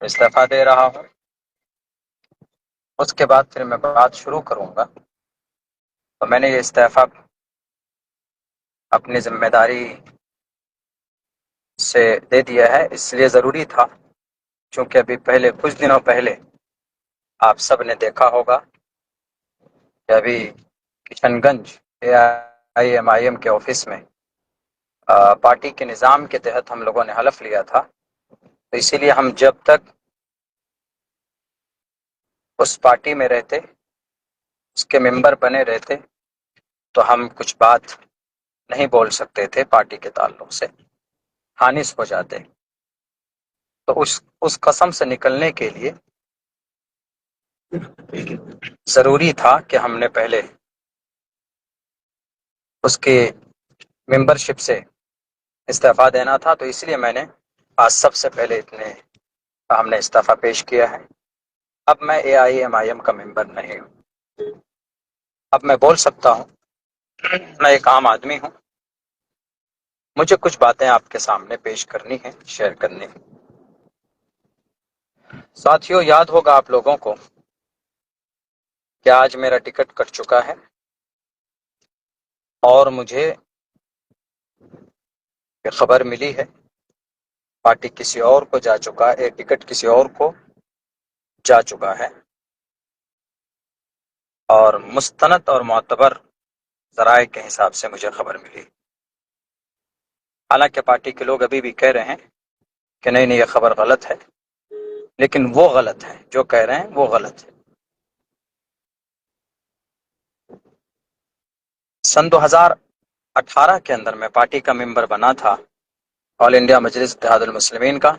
استعفیٰ دے رہا ہوں۔ اس کے بعد پھر میں بات شروع کروں گا۔ تو میں نے یہ استعفیٰ اپنی ذمہ داری سے دے دیا ہے، اس لیے ضروری تھا چونکہ ابھی کچھ دنوں پہلے آپ سب نے دیکھا ہوگا کہ ابھی کشن گنج AIMIM کے آفس میں پارٹی کے نظام کے تحت ہم لوگوں نے حلف لیا تھا، تو اسی لیے ہم جب تک اس پارٹی میں رہتے، اس کے ممبر بنے رہتے، تو ہم کچھ بات نہیں بول سکتے تھے پارٹی کے تعلق سے، خانص ہو جاتے۔ تو اس قسم سے نکلنے کے لیے ضروری تھا کہ ہم نے پہلے اس کی ممبرشپ سے استعفیٰ دینا تھا، تو اس لیے میں نے آج سب سے پہلے ہم نے استعفیٰ پیش کیا ہے۔ اب میں AIMIM کا ممبر نہیں ہوں۔ اب میں بول سکتا ہوں، میں ایک عام آدمی ہوں، مجھے کچھ باتیں آپ کے سامنے پیش کرنی ہیں، شیئر کرنی ہیں۔ ساتھیوں، یاد ہوگا آپ لوگوں کو کہ آج میرا ٹکٹ کٹ چکا ہے اور مجھے یہ خبر ملی ہے پارٹی کسی اور کو جا چکا ہے، ٹکٹ کسی اور کو جا چکا ہے، اور مستند اور معتبر ذرائع کے حساب سے مجھے خبر ملی۔ حالانکہ پارٹی کے لوگ ابھی بھی کہہ رہے ہیں کہ نہیں یہ خبر غلط ہے، لیکن وہ غلط ہے، جو کہہ رہے ہیں وہ غلط ہے۔ سن 2018 کے اندر میں پارٹی کا ممبر بنا تھا، آل انڈیا مجلس اتحاد المسلمین کا،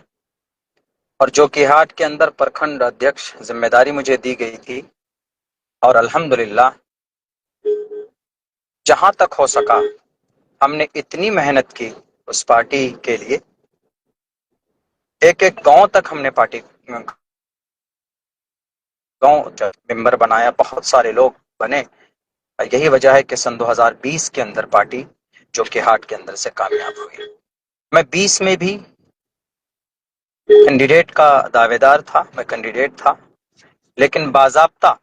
اور جو کہ ہاٹ کے اندر پرکھنڈ ادھیکش ذمہ داری مجھے دی گئی تھی، اور الحمدللہ جہاں تک ہو سکا ہم نے اتنی محنت کی اس پارٹی کے لیے، ایک گاؤں تک ہم نے گاؤں ممبر بنایا، بہت سارے لوگ بنے۔ یہی وجہ ہے کہ سن 2020 کے اندر پارٹی جو کہ ہاٹ کے اندر سے کامیاب ہوئی۔ میں 20 میں بھی کینڈیڈیٹ کا دعوے دار تھا، میں کینڈیڈیٹ تھا، لیکن باضابطہ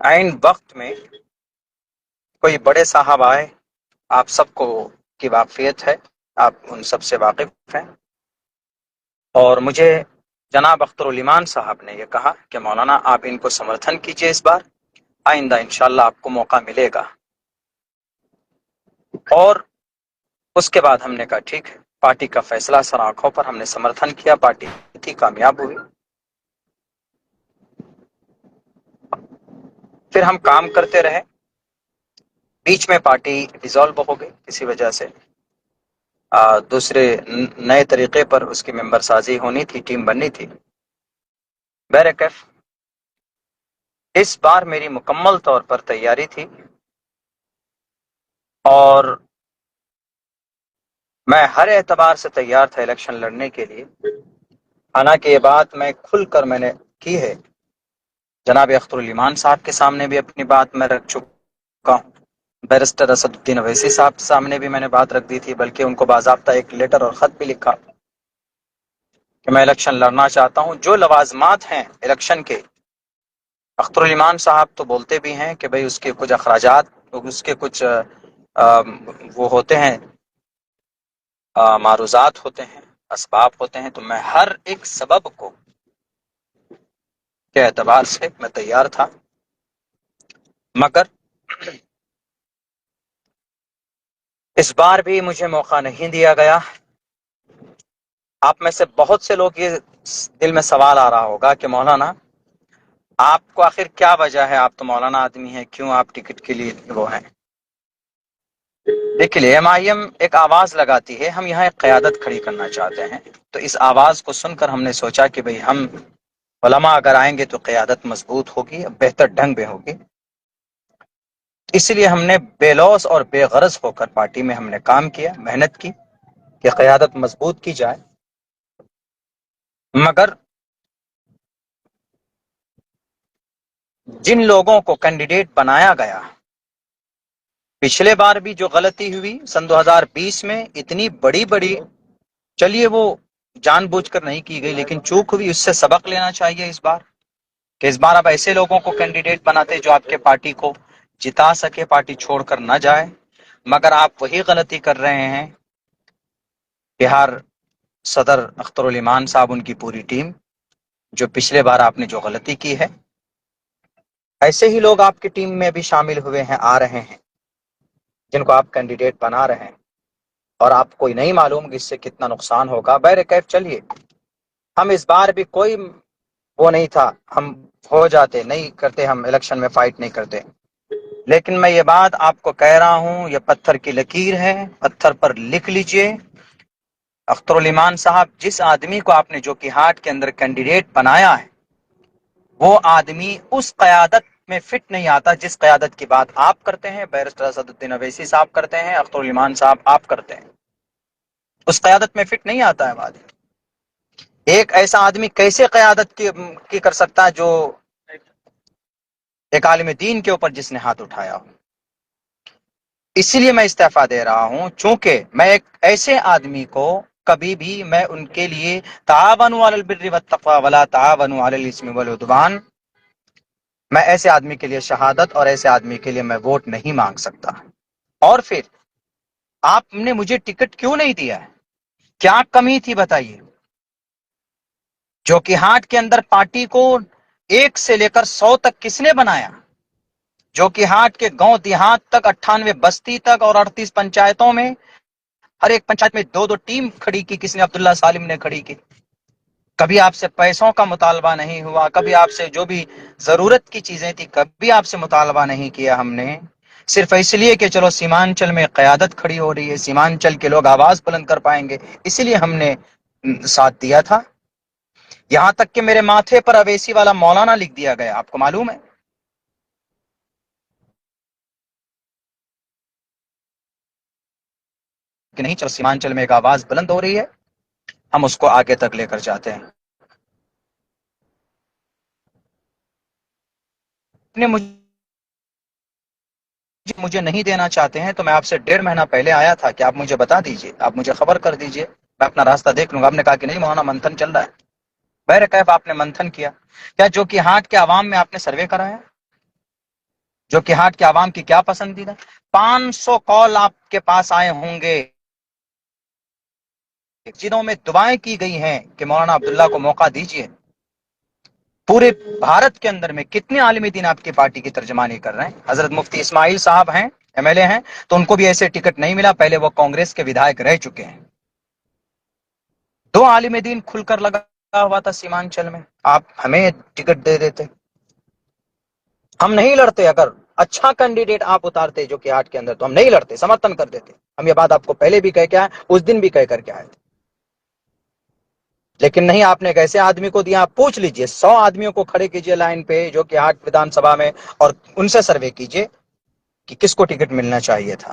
عین وقت میں کوئی بڑے صاحب آئے، آپ سب کو کی واقفیت ہے، آپ ان سب سے واقف ہیں، اور مجھے جناب اختر الایمان صاحب نے یہ کہا کہ مولانا آپ ان کو سمرتھن کیجئے، اس بار آئندہ انشاءاللہ آپ کو موقع ملے گا۔ اور اس کے بعد ہم نے کہا ٹھیک ہے، پارٹی کا فیصلہ سر آنکھوں پر، ہم نے سمرتھن کیا، پارٹی تھی کامیاب ہوئی۔ پھر ہم کام کرتے رہے، بیچ میں پارٹی ڈیزالو ہو گئی کسی وجہ سے، دوسرے نئے طریقے پر اس کی ممبر سازی ہونی تھی، ٹیم بننی تھی۔ بہرکیف اس بار میری مکمل طور پر تیاری تھی، اور میں ہر اعتبار سے تیار تھا الیکشن لڑنے کے لیے۔ حالانکہ یہ بات میں نے کی ہے، جناب اختر الایمان صاحب کے سامنے بھی اپنی بات میں رکھ چکا ہوں، بیرسٹر اسد الدین اویسی صاحب کے سامنے بھی میں نے بات رکھ دی تھی، بلکہ ان کو باضابطہ ایک لیٹر اور خط بھی لکھا کہ میں الیکشن لڑنا چاہتا ہوں۔ جو لوازمات ہیں الیکشن کے، اختر الایمان صاحب تو بولتے بھی ہیں کہ بھئی اس کے کچھ اخراجات، اس کے کچھ وہ ہوتے ہیں، معروضات ہوتے ہیں، اسباب ہوتے ہیں، تو میں ہر ایک سبب کو کے اعتبار سے میں تیار تھا، مگر اس بار بھی مجھے موقع نہیں دیا گیا۔ آپ میں سے بہت سے لوگ یہ دل میں سوال آ رہا ہوگا کہ مولانا آپ کو آخر کیا وجہ ہے، آپ تو مولانا آدمی ہیں، کیوں آپ ٹکٹ کے لیے وہ ہیں؟ دیکھیے AIMIM ایک آواز لگاتی ہے، ہم یہاں ایک قیادت کھڑی کرنا چاہتے ہیں، تو اس آواز کو سن کر ہم نے سوچا کہ بھئی ہم علماء اگر آئیں گے تو قیادت مضبوط ہوگی، بہتر ڈھنگ میں ہوگی۔ اس لیے ہم نے بے لوث اور بے غرض ہو کر پارٹی میں ہم نے کام کیا، محنت کی کہ قیادت مضبوط کی جائے۔ مگر جن لوگوں کو کینڈیڈیٹ بنایا گیا، پچھلے بار بھی جو غلطی ہوئی سن 2020 میں، اتنی بڑی چلیے وہ جان بوجھ کر نہیں کی گئی، لیکن چوک ہوئی، اس سے سبق لینا چاہیے اس بار، کہ اس بار آپ ایسے لوگوں کو کینڈیڈیٹ بناتے جو آپ کے پارٹی کو جتا سکے، پارٹی چھوڑ کر نہ جائے، مگر آپ وہی غلطی کر رہے ہیں۔ بہار صدر اختر الایمان صاحب، ان کی پوری ٹیم، جو پچھلے بار آپ نے جو غلطی کی ہے، ایسے ہی لوگ آپ کی ٹیم میں بھی شامل ہوئے ہیں، آ رہے ہیں، جن کو آپ کینڈیڈیٹ بنا رہے ہیں، اور آپ کو نہیں معلوم کہ اس سے کتنا نقصان ہوگا۔ بہرکیف چلیے، ہم اس بار بھی کوئی وہ نہیں تھا، ہم ہو جاتے، نہیں کرتے، ہم الیکشن میں فائٹ نہیں کرتے، لیکن میں یہ بات آپ کو کہہ رہا ہوں، یہ پتھر کی لکیر ہے، پتھر پر لکھ لیجئے۔ اختر الایمان صاحب، جس آدمی کو آپ نے جو کہ ہاٹ کے اندر کینڈیڈیٹ بنایا ہے، وہ آدمی اس قیادت میں فٹ نہیں آتا جس قیادت کی بات آپ کرتے ہیں، بیرسٹر اسد الدین اویسی صاحب کرتے ہیں، اختر الایمان صاحب آپ کرتے ہیں، اس قیادت میں فٹ نہیں آتا ہے آدمی۔ ایک ایسا آدمی کیسے قیادت کی کر سکتا ہے جو ایک عالم دین کے اوپر جس نے ہاتھ اٹھایا ہو؟ اسی لیے میں استعفیٰ دے رہا ہوں، چونکہ میں ایک ایسے آدمی کو کبھی بھی میں ان کے لیے تعاونوا علی البر والتقوی ولا تعاونوا علی الاثم والعدوان، میں ایسے آدمی کے لیے شہادت اور ایسے آدمی کے لیے میں ووٹ نہیں مانگ سکتا۔ اور پھر آپ نے مجھے ٹکٹ کیوں نہیں دیا ہے؟ کیا کمی تھی بتائیے؟ جو کہ ہاٹ کے اندر پارٹی کو 1 سے لے کر 100 تک کس نے بنایا؟ جو کہ ہاٹ کے گاؤں دیہات تک، 98 بستی تک اور 38 پنچایتوں میں، ہر ایک پنچایت میں 2 ٹیم کھڑی کی کس نے؟ عبداللہ سالم نے کھڑی کی۔ کبھی آپ سے پیسوں کا مطالبہ نہیں ہوا، کبھی آپ سے جو بھی ضرورت کی چیزیں تھی کبھی آپ سے مطالبہ نہیں کیا ہم نے، صرف اس لیے کہ چلو سیمانچل میں قیادت کھڑی ہو رہی ہے، سیمانچل کے لوگ آواز بلند کر پائیں گے، اسی لیے ہم نے ساتھ دیا تھا۔ یہاں تک کہ میرے ماتھے پر اویسی والا مولانا لکھ دیا گیا، آپ کو معلوم ہے؟ کہ نہیں، چلو سیمانچل میں ایک آواز بلند ہو رہی ہے، ہم اس کو آگے تک لے کر جاتے ہیں۔ نے مجھے نہیں دینا چاہتے ہیں تو میں آپ سے 1.5 مہینہ پہلے آیا تھا کہ آپ مجھے بتا دیجئے، آپ مجھے خبر کر دیجئے، میں اپنا راستہ دیکھ لوں گا۔ آپ نے کہا کہ نہیں مولانا، منتھن چل رہا ہے۔ بہرکیف آپ نے منتھن کیا، کیا جو کہ ہاٹ کے عوام میں آپ نے سروے کرایا؟ جو کہ ہاٹ کے عوام کی کیا پسندیدہ؟ 500 کال آپ کے پاس آئے ہوں گے، جنہوں میں دعائیں کی گئی ہیں کہ مولانا عبداللہ کو موقع دیجئے۔ پورے بھارت کے اندر میں کتنے عالم دین آپ کی پارٹی کی ترجمانی کر رہے ہیں؟ حضرت مفتی اسماعیل صاحب ہیں، MLA ہیں، تو ان کو بھی ایسے ٹکٹ نہیں ملا، پہلے وہ کانگریس کے ودھائک رہ چکے ہیں۔ 2 عالم دین کھل کر لگا ہوا تھا سیمانچل میں، آپ ہمیں ٹکٹ دے دیتے، ہم نہیں لڑتے۔ اگر اچھا کینڈیڈیٹ آپ اتارتے جو کہ ہاٹ کے اندر، تو ہم نہیں لڑتے، سمرتھن کر دیتے۔ ہم یہ بات آپ کو پہلے بھی کہہ کے آئے، اس دن بھی کہہ کر کے آئے تھے، لیکن نہیں، آپ نے ایک ایسے آدمی کو دیا۔ آپ پوچھ لیجئے، 100 آدمیوں کو کھڑے کیجئے لائن پہ جو کہ ہاٹ ودھان سبھا میں، اور ان سے سروے کیجئے کہ کس کو ٹکٹ ملنا چاہیے تھا۔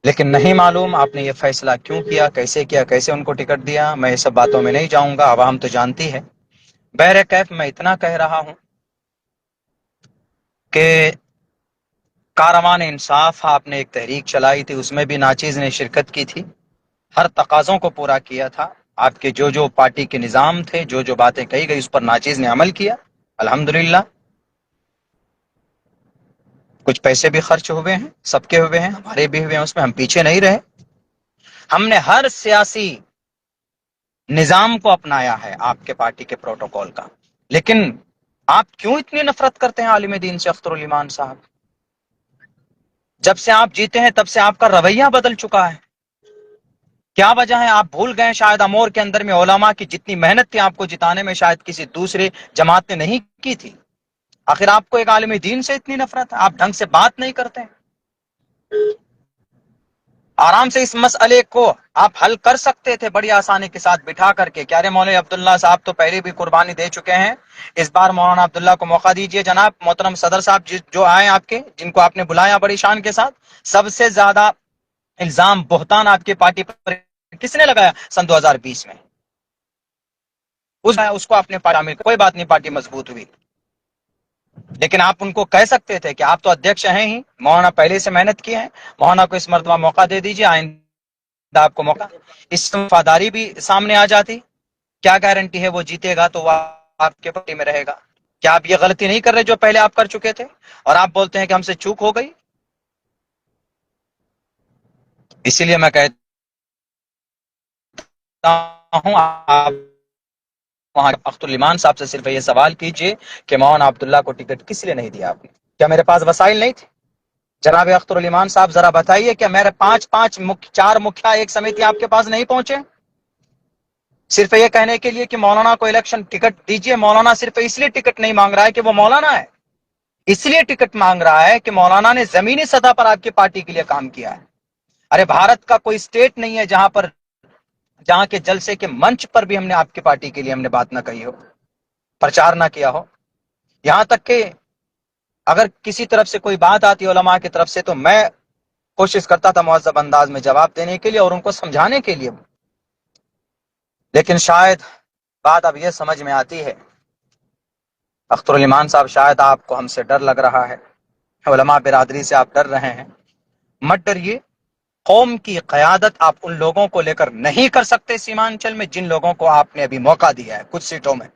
لیکن نہیں معلوم آپ نے یہ فیصلہ کیوں کیا، کیسے ان کو ٹکٹ دیا، میں یہ سب باتوں میں نہیں جاؤں گا، عوام تو جانتی ہے۔ بہرکیف میں اتنا کہہ رہا ہوں کہ کاروان انصاف آپ نے ایک تحریک چلائی تھی، اس میں بھی ناچیز نے شرکت کی تھی، ہر تقاضوں کو پورا کیا تھا۔ آپ کے جو پارٹی کے نظام تھے، جو باتیں کہی گئی، اس پر ناچیز نے عمل کیا، الحمدللہ۔ کچھ پیسے بھی خرچ ہوئے ہیں، سب کے ہوئے ہیں، ہمارے بھی ہوئے ہیں، اس میں ہم پیچھے نہیں رہے۔ ہم نے ہر سیاسی نظام کو اپنایا ہے آپ کے پارٹی کے پروٹوکول کا، لیکن آپ کیوں اتنی نفرت کرتے ہیں عالم دین سے اختر الایمان صاحب؟ جب سے آپ جیتے ہیں تب سے آپ کا رویہ بدل چکا ہے، کیا وجہ ہے؟ آپ بھول گئے شاید امور کے اندر میں علماء کی جتنی محنت تھی آپ کو جتانے میں، شاید کسی دوسرے جماعت نے نہیں کی تھی۔ آخر آپ کو ایک عالم دین سے اتنی نفرت ہے، آپ ڈھنگ سے بات نہیں کرتے ہیں۔ آرام سے اس مسئلے کو آپ حل کر سکتے تھے بڑی آسانی کے ساتھ بٹھا کر کے، کیا رے مولوی عبداللہ صاحب تو پہلے بھی قربانی دے چکے ہیں، اس بار مولانا عبداللہ کو موقع دیجئے۔ جناب محترم صدر صاحب جو آئے آپ کے، جن کو آپ نے بلایا بڑی شان کے ساتھ، سب سے زیادہ الزام بہتان آپ کی پارٹی پر کس نے لگایا سن 2020 میں؟ اس کو آپ نے پارٹی، کوئی بات نہیں، پارٹی مضبوط ہوئی، لیکن آپ ان کو کہہ سکتے تھے کہ آپ تو ادھیکش ہیں ہی، مولانا پہلے سے محنت کی ہے، مولانا کو اس مرتبہ موقع دے دیجئے، آئندہ آپ کو موقع، اس سے وفاداری بھی سامنے آ جاتی. کیا گارنٹی ہے وہ جیتے گا تو وہ آپ کے پارٹی میں رہے گا؟ کیا آپ یہ غلطی نہیں کر رہے جو پہلے آپ کر چکے تھے اور آپ بولتے ہیں کہ ہم سے چوک ہو گئی؟ اسی لیے میں کہتا ہوں آپ وہاں اختر الایمان صاحب سے صرف یہ سوال کیجئے کہ مولانا عبداللہ کو ٹکٹ کس لیے نہیں دیا آپ نے؟ کیا میرے پاس وسائل نہیں تھے؟ جناب اختر الایمان صاحب ذرا بتائیے کہ میرے چار مکھیا ایک سمیتی آپ کے پاس نہیں پہنچے صرف یہ کہنے کے لیے کہ مولانا کو الیکشن ٹکٹ دیجئے؟ مولانا صرف اس لیے ٹکٹ نہیں مانگ رہا ہے کہ وہ مولانا ہے، اس لیے ٹکٹ مانگ رہا ہے کہ مولانا نے زمینی سطح پر آپ کی پارٹی کے لیے کام کیا ہے. ارے بھارت کا کوئی اسٹیٹ نہیں ہے جہاں کے جلسے کے منچ پر بھی ہم نے آپ کی پارٹی کے لیے ہم نے بات نہ کہی ہو، پرچار نہ کیا ہو. یہاں تک کہ اگر کسی طرف سے کوئی بات آتی علماء کی طرف سے تو میں کوشش کرتا تھا مہذب انداز میں جواب دینے کے لیے اور ان کو سمجھانے کے لیے. لیکن شاید بات اب یہ سمجھ میں آتی ہے، اختر الایمان صاحب شاید آپ کو ہم سے ڈر لگ رہا ہے، علماء برادری سے آپ ڈر رہے ہیں. مت ڈریے. قوم کی قیادت آپ ان لوگوں کو لے کر نہیں کر سکتے سیمانچل میں جن لوگوں کو آپ نے ابھی موقع دیا ہے کچھ سیٹوں میں.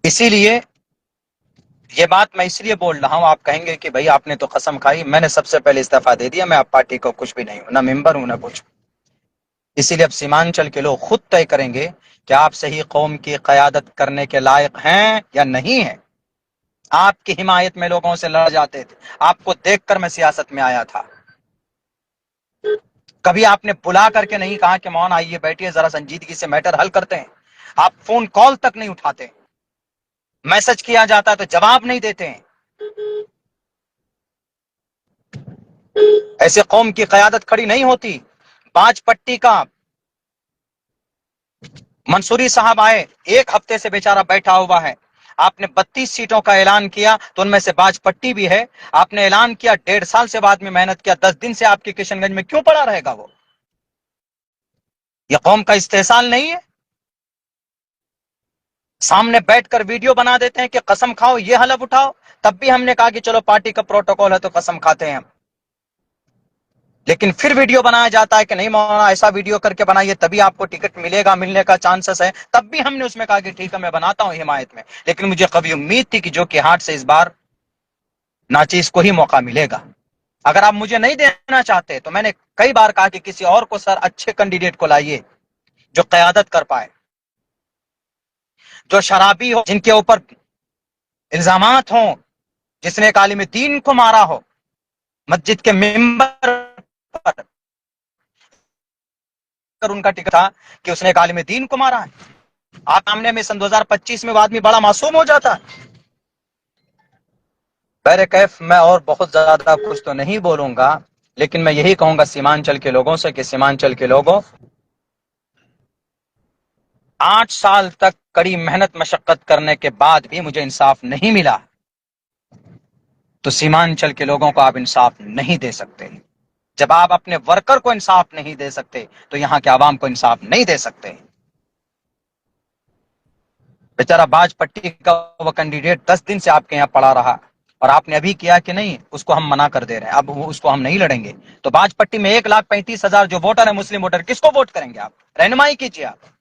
اسی لیے یہ بات میں اس لیے بول رہا ہوں، آپ کہیں گے کہ بھائی آپ نے تو قسم کھائی. میں نے سب سے پہلے استعفیٰ دے دیا، میں آپ پارٹی کو کچھ بھی نہیں ہوں، نہ ممبر ہوں نہ کچھ. اسی لیے اب سیمانچل کے لوگ خود طے کریں گے کہ آپ صحیح قوم کی قیادت کرنے کے لائق ہیں یا نہیں ہیں. آپ کی حمایت میں لوگوں سے لڑ جاتے تھے، آپ کو دیکھ کر میں سیاست میں آیا تھا. کبھی آپ نے بلا کر کے نہیں کہا کہ مولانا آئیے بیٹھیے ذرا سنجیدگی سے میٹر حل کرتے ہیں. آپ فون کال تک نہیں اٹھاتے، میسج کیا جاتا ہے تو جواب نہیں دیتے ہیں. ایسے قوم کی قیادت کھڑی نہیں ہوتی. باج پٹی کا منصوری صاحب آئے، ایک ہفتے سے بیچارہ بیٹھا ہوا ہے. آپ نے 32 سیٹوں کا اعلان کیا تو ان میں سے باج پٹی بھی ہے. آپ نے اعلان کیا 1.5 سال سے بعد میں محنت کیا، 10 دن سے آپ کے کشن گنج میں کیوں پڑا رہے گا وہ؟ یہ قوم کا استحصال نہیں ہے؟ سامنے بیٹھ کر ویڈیو بنا دیتے ہیں کہ قسم کھاؤ یہ حلف اٹھاؤ. تب بھی ہم نے کہا کہ چلو پارٹی کا پروٹوکول ہے تو قسم کھاتے ہیں ہم. لیکن پھر ویڈیو بنایا جاتا ہے کہ نہیں مولانا ایسا ویڈیو کر کے بنائیے تبھی آپ کو ٹکٹ ملے گا، ملنے کا چانسز ہے. تب بھی ہم نے اس میں کہا کہ ٹھیک ہے میں بناتا ہوں حمایت میں. لیکن مجھے کبھی امید تھی کہ جو کہ ہاتھ سے اس بار ناچیز کو ہی موقع ملے گا. اگر آپ مجھے نہیں دینا چاہتے تو میں نے کئی بار کہا کہ کسی اور کو سر اچھے کینڈیڈیٹ کو لائیے جو قیادت کر پائے، جو شرابی ہو، جن کے اوپر الزامات ہوں، جس نے ایک عالم دین کو مارا ہو مسجد کے ممبر پر. ان کا ٹکٹ تھا کہ اس نے ایک عالم دین کو مارا ہے. آپ سامنے میں سن 2025 میں وہ آدمی بڑا معصوم ہو جاتا ہے. بہر کیف میں اور بہت زیادہ کچھ تو نہیں بولوں گا، لیکن میں یہی کہوں گا سیمانچل کے لوگوں سے کہ سیمانچل کے لوگوں 8 سال تک کڑی محنت مشقت کرنے کے بعد بھی مجھے انصاف نہیں ملا تو سیمانچل کے لوگوں کو آپ انصاف نہیں دے سکتے. جب آپ اپنے ورکر کو انصاف نہیں دے سکتے تو یہاں کے عوام کو انصاف نہیں دے سکتے. بیچارہ باج پٹی کا وہ کینڈیڈیٹ 10 دن سے آپ کے یہاں پڑا رہا اور آپ نے ابھی کیا کہ نہیں اس کو ہم منع کر دے رہے ہیں، اب اس کو ہم نہیں لڑیں گے. تو باج پٹی میں 1,35,000 جو ووٹر ہیں مسلم ووٹر، کس کو ووٹ کریں گے آپ؟ رہنمائی کیجیے. آپ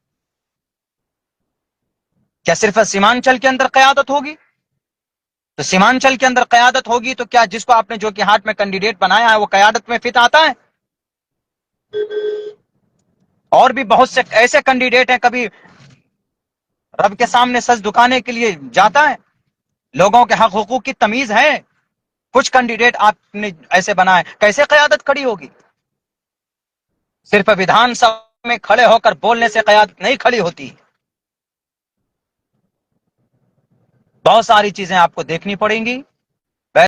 کیا صرف سیمانچل کے اندر قیادت ہوگی؟ تو سیمانچل کے اندر قیادت ہوگی تو کیا جس کو آپ نے جو کہ ہاتھ میں کینڈیڈیٹ بنایا ہے وہ قیادت میں فٹ آتا ہے؟ اور بھی بہت سے ایسے کینڈیڈیٹ ہیں، کبھی رب کے سامنے سج دکانے کے لیے جاتا ہے. لوگوں کے حق حقوق کی تمیز ہے. کچھ کینڈیڈیٹ آپ نے ایسے بنائے، کیسے قیادت کھڑی ہوگی؟ صرف ویدھان سبھا میں کھڑے ہو کر بولنے سے قیادت نہیں کھڑی ہوتی. بہت ساری چیزیں آپ کو دیکھنی پڑیں گی.